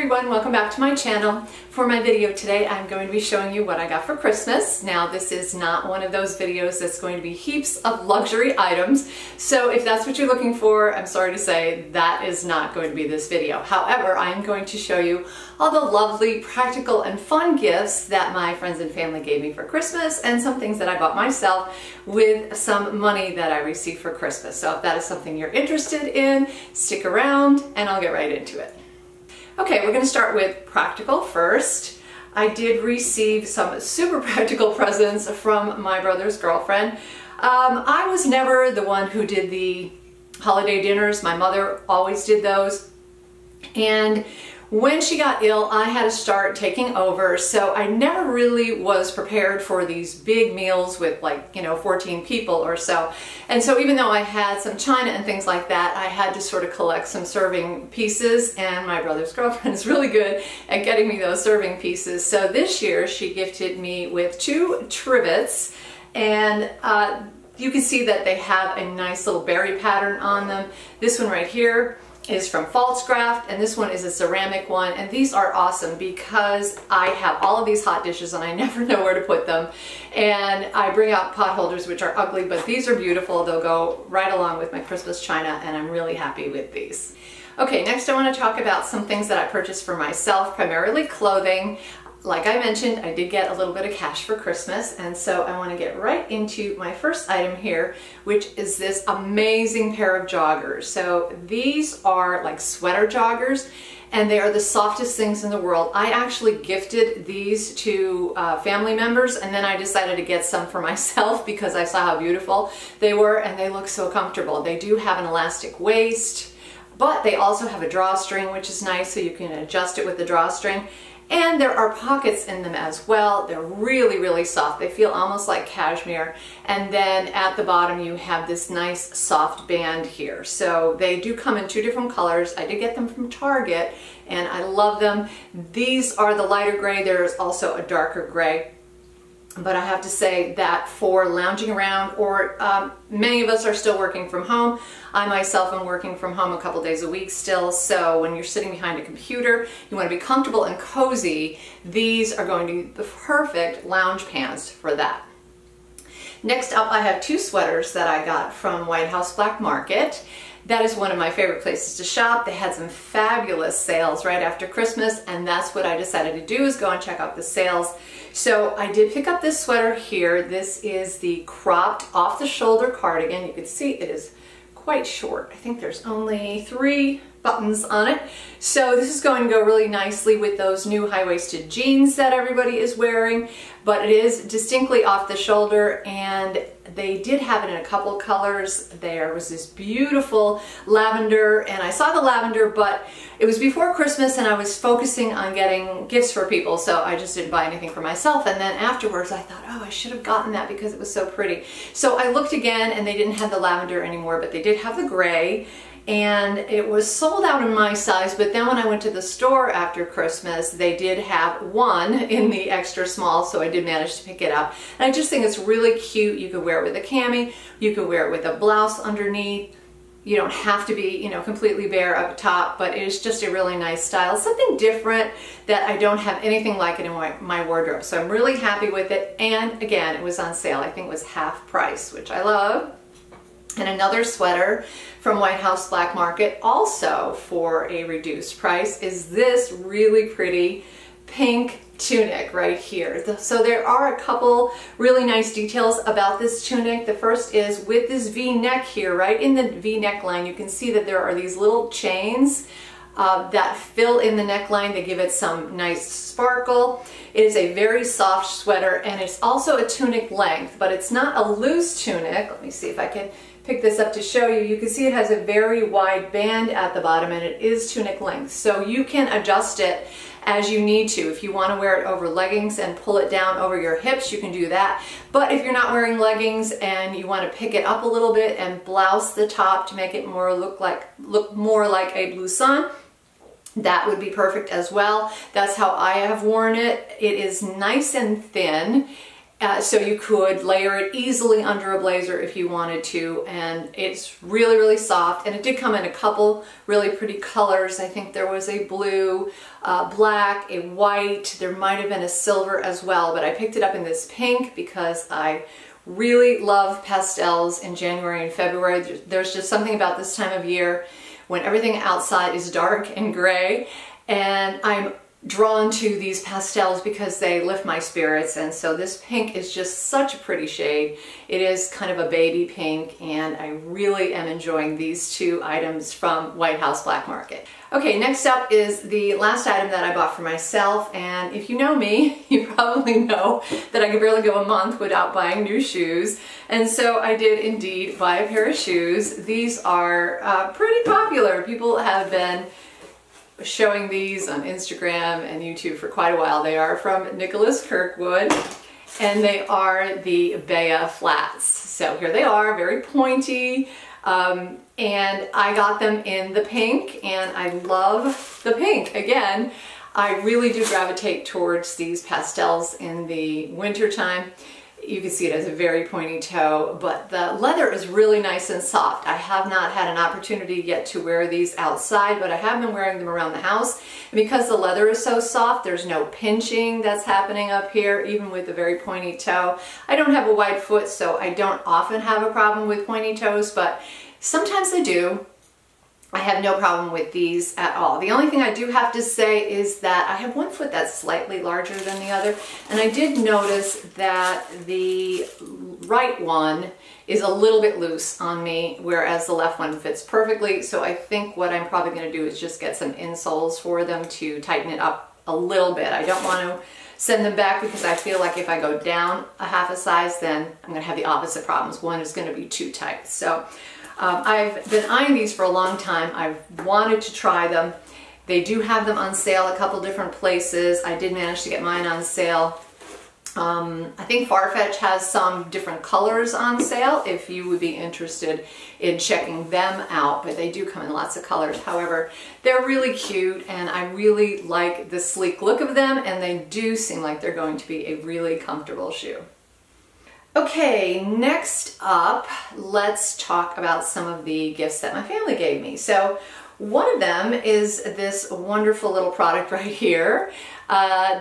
everyone, welcome back to my channel. For my video today, I'm going to be showing you what I got for Christmas. Now, this is not one of those videos that's going to be heaps of luxury items. So if that's what you're looking for, I'm sorry to say that is not going to be this video. However, I am going to show you all the lovely, practical, and fun gifts that my friends and family gave me for Christmas and some things that I bought myself with some money that I received for Christmas. So if that is something you're interested in, stick around and I'll get right into it. Okay, we're going to start with practical first. I did receive some super practical presents from my brother's girlfriend. I was never the one who did the holiday dinners. My mother always did those. And when she got ill, I had to start taking over, so I never really was prepared for these big meals with 14 people or so. And so even though I had some china and things like that, I had to sort of collect some serving pieces, and my brother's girlfriend is really good at getting me those serving pieces. So this year she gifted me with 2 trivets, and you can see that they have a nice little berry pattern on them. This one right here is from Faltzgraft, and this one is a ceramic one, and these are awesome because I have all of these hot dishes and I never know where to put them, and I bring out pot holders which are ugly, but these are beautiful. They'll go right along with my Christmas china, and I'm really happy with these. Okay, next I want to talk about some things that I purchased for myself, primarily clothing. Like I mentioned, I did get a little bit of cash for Christmas, and so I want to get right into my first item here, which is this amazing pair of joggers. So these are like sweater joggers, and they are the softest things in the world. I actually gifted these to family members, and then I decided to get some for myself because I saw how beautiful they were, and they look so comfortable. They do have an elastic waist, but they also have a drawstring, which is nice, so you can adjust it with the drawstring. And there are pockets in them as well. They're really, really soft. They feel almost like cashmere. And then at the bottom you have this nice soft band here. So they do come in 2 different colors. I did get them from Target and I love them. These are the lighter gray. There's also a darker gray. But I have to say that for lounging around, or many of us are still working from home. I myself am working from home a couple days a week still, so when you're sitting behind a computer, you want to be comfortable and cozy, these are going to be the perfect lounge pants for that. Next up, I have 2 sweaters that I got from White House Black Market. That is one of my favorite places to shop. They had some fabulous sales right after Christmas, and that's what I decided to do, is go and check out the sales. So I did pick up this sweater here. This is the cropped off-the-shoulder cardigan. You can see it is quite short. I think there's only 3 buttons on it. So this is going to go really nicely with those new high-waisted jeans that everybody is wearing, but it is distinctly off the shoulder, and they did have it in a couple colors. There was this beautiful lavender, and I saw the lavender, but it was before Christmas and I was focusing on getting gifts for people, so I just didn't buy anything for myself. And then afterwards I thought, oh, I should have gotten that because it was so pretty. So I looked again and they didn't have the lavender anymore, but they did have the gray. And it was sold out in my size, but then when I went to the store after Christmas, they did have one in the extra small, so I did manage to pick it up. And I just think it's really cute. You could wear it with a cami, you could wear it with a blouse underneath. You don't have to be, completely bare up top, but it is just a really nice style. Something different that I don't have anything like it in my wardrobe. So I'm really happy with it. And again, it was on sale. I think it was half price, which I love. And another sweater from White House Black Market, also for a reduced price, is this really pretty pink tunic right here. So there are a couple really nice details about this tunic. The first is with this V-neck here, right in the V neckline, you can see that there are these little chains that fill in the neckline. They give it some nice sparkle. It is a very soft sweater, and it's also a tunic length, but it's not a loose tunic. Let me see if I can pick this up to show you. You can see it has a very wide band at the bottom, and it is tunic length. So you can adjust it as you need to. If you want to wear it over leggings and pull it down over your hips, you can do that. But if you're not wearing leggings and you want to pick it up a little bit and blouse the top to make it look more like a blouson, that would be perfect as well. That's how I have worn it. It is nice and thin, So you could layer it easily under a blazer if you wanted to, and it's really, really soft. And it did come in a couple really pretty colors. I think there was a blue, black, a white, there might have been a silver as well, but I picked it up in this pink because I really love pastels in January and February. There's just something about this time of year when everything outside is dark and gray, and I'm drawn to these pastels because they lift my spirits. And so this pink is just such a pretty shade. It is kind of a baby pink, and I really am enjoying these two items from White House Black Market. Okay, next up is the last item that I bought for myself, and if you know me, you probably know that I could barely go a month without buying new shoes, and so I did indeed buy a pair of shoes. These are pretty popular. People have been showing these on Instagram and YouTube for quite a while. They are from Nicholas Kirkwood, and they are the Beya flats. So here they are, very pointy, and I got them in the pink, and I love the pink. Again, I really do gravitate towards these pastels in the winter time. You can see it as a very pointy toe, but the leather is really nice and soft. I have not had an opportunity yet to wear these outside, but I have been wearing them around the house. And because the leather is so soft, there's no pinching that's happening up here, even with a very pointy toe. I don't have a wide foot, so I don't often have a problem with pointy toes, but sometimes I do. I have no problem with these at all. The only thing I do have to say is that I have one foot that's slightly larger than the other, and I did notice that the right one is a little bit loose on me, whereas the left one fits perfectly. So I think what I'm probably going to do is just get some insoles for them to tighten it up a little bit. I don't want to send them back because I feel like if I go down a half a size, then I'm going to have the opposite problems. One is going to be too tight. So I've been eyeing these for a long time. I've wanted to try them. They do have them on sale a couple different places. I did manage to get mine on sale. I think Farfetch has some different colors on sale if you would be interested in checking them out, but they do come in lots of colors. However, they're really cute, and I really like the sleek look of them, and they do seem like they're going to be a really comfortable shoe. Okay, next up, let's talk about some of the gifts that my family gave me. So one of them is this wonderful little product right here.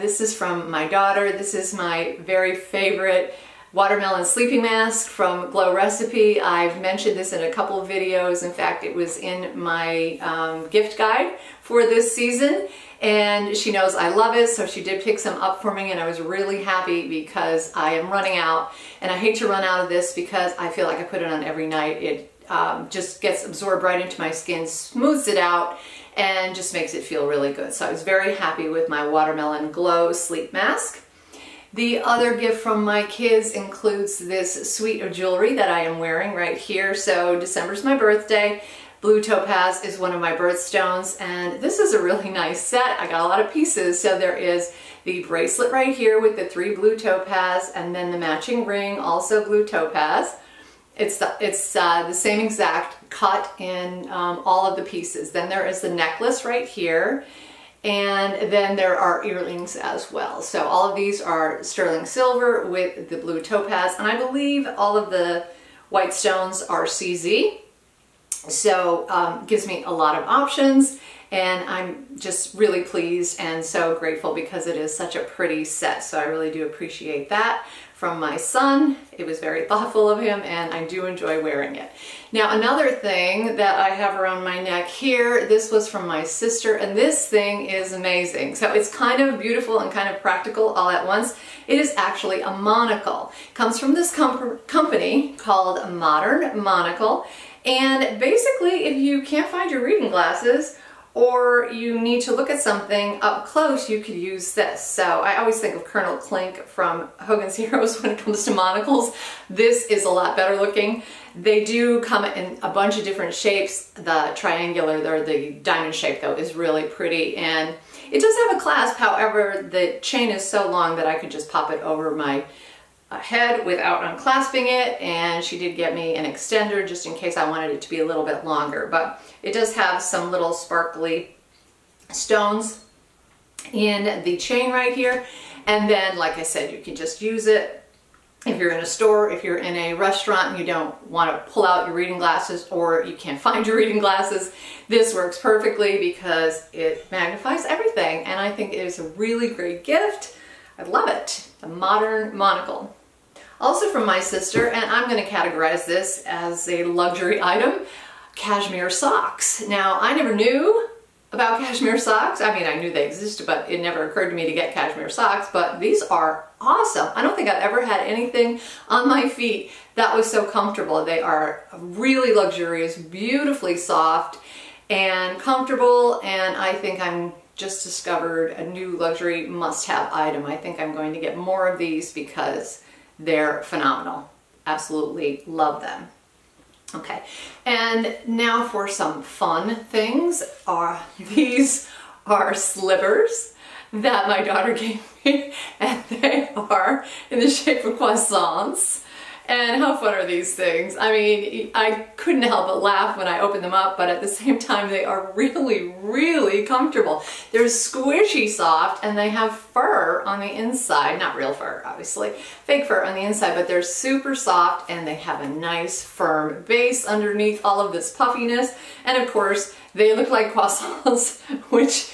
This is from my daughter. This is my very favorite watermelon sleeping mask from Glow Recipe. I've mentioned this in a couple of videos. In fact, it was in my gift guide for this season, and she knows I love it, so she did pick some up for me, and I was really happy because I am running out, and I hate to run out of this because I feel like I put it on every night. It just gets absorbed right into my skin, smooths it out, and just makes it feel really good. So I was very happy with my Watermelon Glow Sleep Mask. The other gift from my kids includes this suite of jewelry that I am wearing right here. So December's my birthday. Blue topaz is one of my birthstones, and this is a really nice set. I got a lot of pieces. So there is the bracelet right here with the 3 blue topaz, and then the matching ring, also blue topaz. It's the same exact cut in all of the pieces. Then there is the necklace right here, and then there are earrings as well. So all of these are sterling silver with the blue topaz, and I believe all of the white stones are CZ. So gives me a lot of options, and I'm just really pleased and so grateful because it is such a pretty set. So I really do appreciate that from my son. It was very thoughtful of him, and I do enjoy wearing it. Now, another thing that I have around my neck here, this was from my sister, and this thing is amazing. So it's kind of beautiful and kind of practical all at once. It is actually a monocle. It comes from this company called Modern Monocle. And basically, if you can't find your reading glasses or you need to look at something up close, you could use this. So I always think of Colonel Klink from Hogan's Heroes when it comes to monocles. This is a lot better looking. They do come in a bunch of different shapes. The triangular, or the diamond shape though, is really pretty. And it does have a clasp, however, the chain is so long that I could just pop it over my head without unclasping it, and she did get me an extender just in case I wanted it to be a little bit longer. But it does have some little sparkly stones in the chain right here, and then like I said, you can just use it if you're in a store, if you're in a restaurant and you don't want to pull out your reading glasses or you can't find your reading glasses, this works perfectly because it magnifies everything. And I think it is a really great gift. I love it. A modern monocle. Also from my sister, and I'm going to categorize this as a luxury item, cashmere socks. Now, I never knew about cashmere socks. I mean, I knew they existed, but it never occurred to me to get cashmere socks, but these are awesome. I don't think I've ever had anything on my feet that was so comfortable. They are really luxurious, beautifully soft and comfortable, and I think I'm just discovered a new luxury must-have item. I think I'm going to get more of these because they're phenomenal. Absolutely love them. Okay, and now for some fun things. These are slippers that my daughter gave me, and they are in the shape of croissants. And how fun are these things? I mean, I couldn't help but laugh when I opened them up, but at the same time, they are really, really comfortable. They're squishy soft, and they have fur on the inside. Not real fur, obviously. Fake fur on the inside, but they're super soft, and they have a nice, firm base underneath all of this puffiness. And of course, they look like croissants, which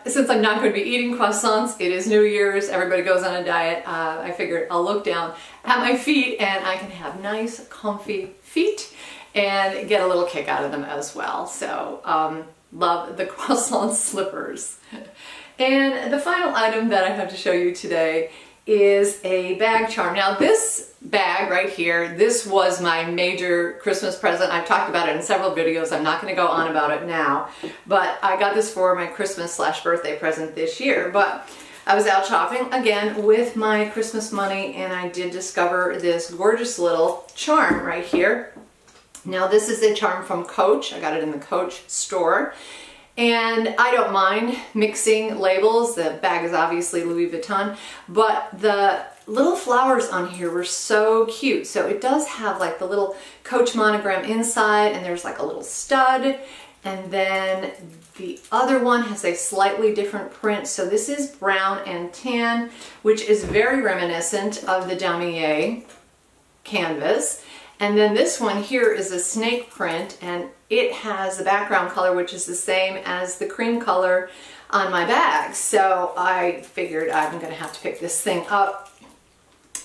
since I'm not going to be eating croissants, it is New Year's, everybody goes on a diet, I figured I'll look down at my feet and I can have nice, comfy feet and get a little kick out of them as well. So, love the croissant slippers. And the final item that I have to show you today is a bag charm. Now this bag right here, this was my major Christmas present. I've talked about it in several videos. I'm not going to go on about it now, but I got this for my Christmas/birthday present this year. But I was out shopping again with my Christmas money and I did discover this gorgeous little charm right here. Now this is a charm from Coach. I got it in the Coach store. And I don't mind mixing labels. The bag is obviously Louis Vuitton, but the little flowers on here were so cute. So it does have like the little Coach monogram inside, and there's like a little stud. And then the other one has a slightly different print. So this is brown and tan, which is very reminiscent of the Damier canvas. And then this one here is a snake print, and it has the background color which is the same as the cream color on my bag. So I figured I'm going to have to pick this thing up,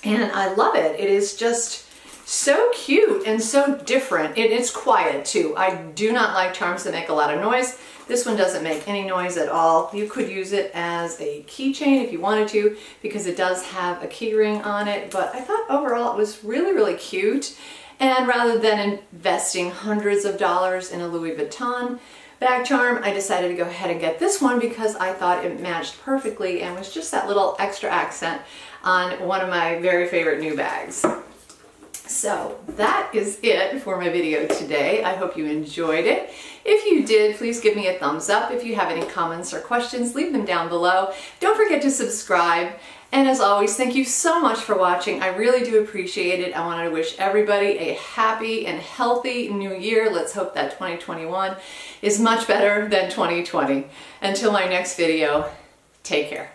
and I love it. It is just so cute and so different. It's quiet too. I do not like charms that make a lot of noise. This one doesn't make any noise at all. You could use it as a keychain if you wanted to, because it does have a key ring on it, but I thought overall it was really, really cute. And rather than investing hundreds of dollars in a Louis Vuitton bag charm, I decided to go ahead and get this one because I thought it matched perfectly and was just that little extra accent on one of my very favorite new bags. So that is it for my video today. I hope you enjoyed it. If you did, please give me a thumbs up. If you have any comments or questions, leave them down below. Don't forget to subscribe. And as always, thank you so much for watching. I really do appreciate it. I want to wish everybody a happy and healthy new year. Let's hope that 2021 is much better than 2020. Until my next video, take care.